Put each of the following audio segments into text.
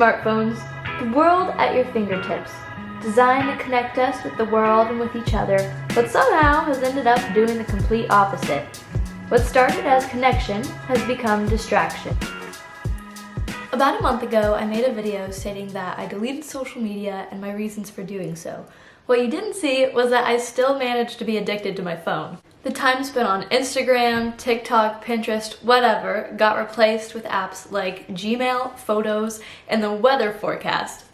Smartphones, the world at your fingertips, designed to connect us with the world and with each other, but somehow has ended up doing the complete opposite. What started as connection has become distraction. About a month ago, I made a video stating that I deleted social media and my reasons for doing so. What you didn't see was that I still managed to be addicted to my phone. The time spent on Instagram, TikTok, Pinterest, whatever, got replaced with apps like Gmail, Photos, and the weather forecast.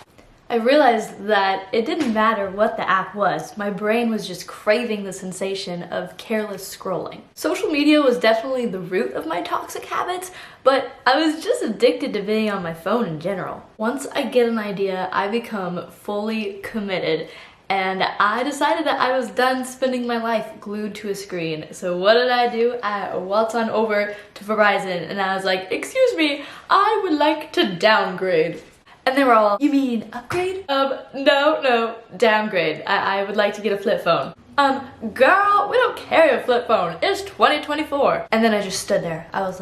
I realized that it didn't matter what the app was, my brain was just craving the sensation of careless scrolling. Social media was definitely the root of my toxic habits, but I was just addicted to being on my phone in general. Once I get an idea, I become fully committed, and I decided that I was done spending my life glued to a screen. So what did I do? I waltzed on over to Verizon and I was like, "Excuse me, I would like to downgrade." And they were all, "You mean upgrade?" No, downgrade. I would like to get a flip phone. Girl, we don't carry a flip phone. It's 2024. And then I just stood there. I looked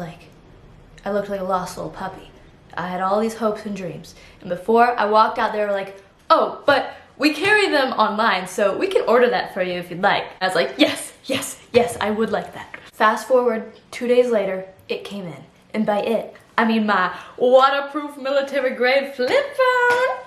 like a lost little puppy. I had all these hopes and dreams. And before I walked out, they were like, "Oh, but we carry them online, so we can order that for you if you'd like." I was like, yes, I would like that. Fast forward 2 days later, it came in. And by it, I mean my waterproof military grade flip phone.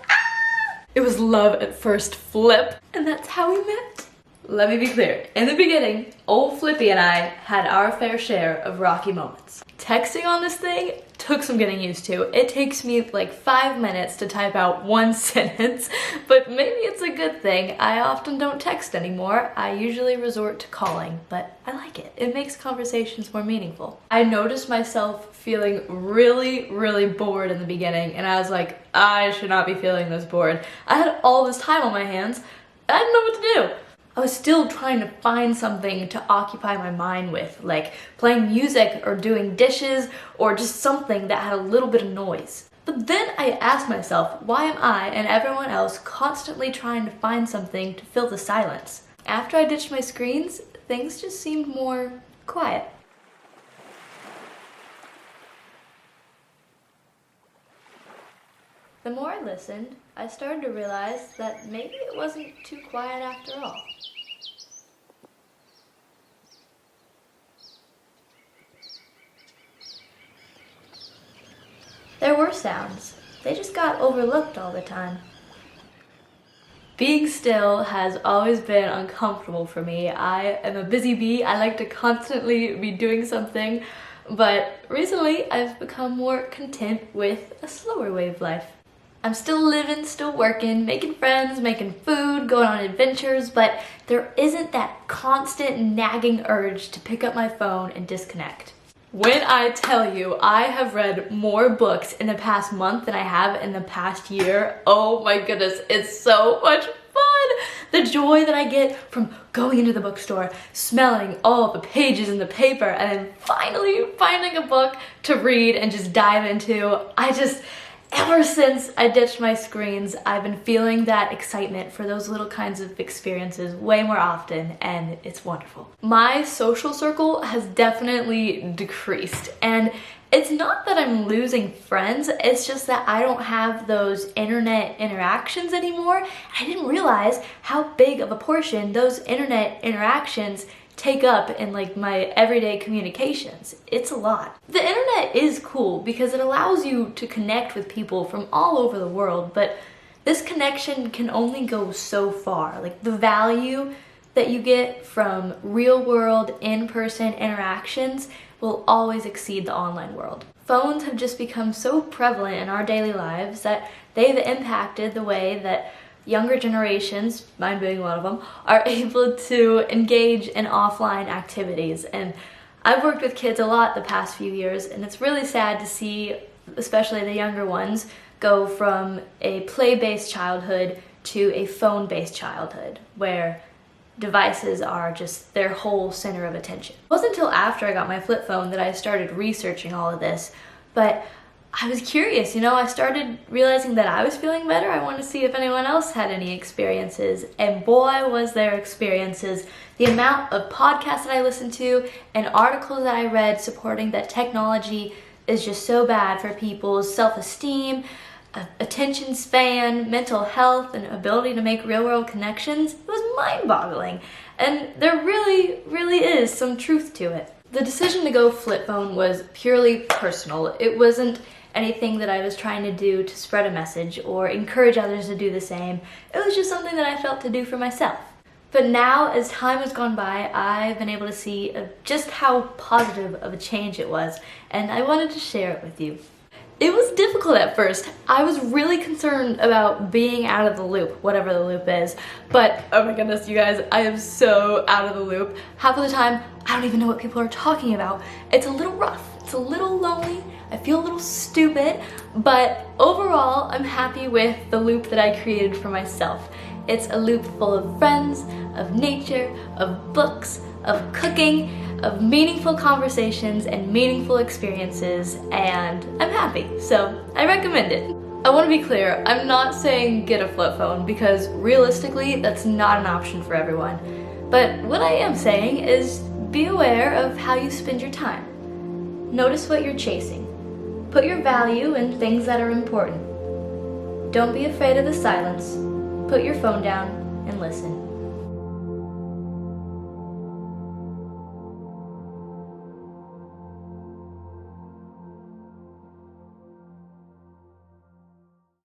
It was love at first flip, and that's how we met. Let me be clear, in the beginning, old Flippy and I had our fair share of rocky moments. Texting on this thing took some getting used to. It takes me like 5 minutes to type out one sentence, but maybe it's a good thing. I often don't text anymore. I usually resort to calling, but I like it. It makes conversations more meaningful. I noticed myself feeling really bored in the beginning, and I was like, I should not be feeling this bored. I had all this time on my hands. I didn't know what to do. I was still trying to find something to occupy my mind with, like playing music or doing dishes or just something that had a little bit of noise. But then I asked myself, why am I and everyone else constantly trying to find something to fill the silence? After I ditched my screens, things just seemed more quiet. The more I listened, I started to realize that maybe it wasn't too quiet after all. There were sounds. They just got overlooked all the time. Being still has always been uncomfortable for me. I am a busy bee. I like to constantly be doing something, but recently I've become more content with a slower way of life. I'm still living, still working, making friends, making food, going on adventures, but there isn't that constant nagging urge to pick up my phone and disconnect. When I tell you I have read more books in the past month than I have in the past year, oh my goodness, it's so much fun! The joy that I get from going into the bookstore, smelling all of the pages in the paper, and then finally finding a book to read and just dive into. Ever since I ditched my screens, I've been feeling that excitement for those little kinds of experiences way more often, and it's wonderful. My social circle has definitely decreased, and it's not that I'm losing friends, it's just that I don't have those internet interactions anymore. I didn't realize how big of a portion those internet interactions take up in like my everyday communications. It's a lot. The internet is cool because it allows you to connect with people from all over the world, but this connection can only go so far. Like the value that you get from real world in-person interactions will always exceed the online world. Phones have just become so prevalent in our daily lives that they've impacted the way that younger generations, mine being one of them, are able to engage in offline activities. And I've worked with kids a lot the past few years, and it's really sad to see, especially the younger ones, go from a play-based childhood to a phone-based childhood, where devices are just their whole center of attention. It wasn't until after I got my flip phone that I started researching all of this, but I was curious, I started realizing that I was feeling better. I wanted to see if anyone else had any experiences, and boy, was there experiences. The amount of podcasts that I listened to and articles that I read supporting that technology is just so bad for people's self-esteem, attention span, mental health, and ability to make real-world connections, it was mind-boggling. And there really, really is some truth to it. The decision to go flip phone was purely personal. It wasn't anything that I was trying to do to spread a message or encourage others to do the same. It was just something that I felt to do for myself. But now, as time has gone by, I've been able to see just how positive of a change it was, and I wanted to share it with you. It was difficult at first. I was really concerned about being out of the loop, whatever the loop is. But, oh my goodness, you guys, I am so out of the loop. Half of the time, I don't even know what people are talking about. It's a little rough. It's a little lonely. I feel a little stupid. But overall, I'm happy with the loop that I created for myself. It's a loop full of friends, of nature, of books, of cooking, of meaningful conversations and meaningful experiences, and I'm happy, so I recommend it. I want to be clear, I'm not saying get a flip phone because realistically that's not an option for everyone. But what I am saying is be aware of how you spend your time. Notice what you're chasing. Put your value in things that are important. Don't be afraid of the silence. Put your phone down and listen.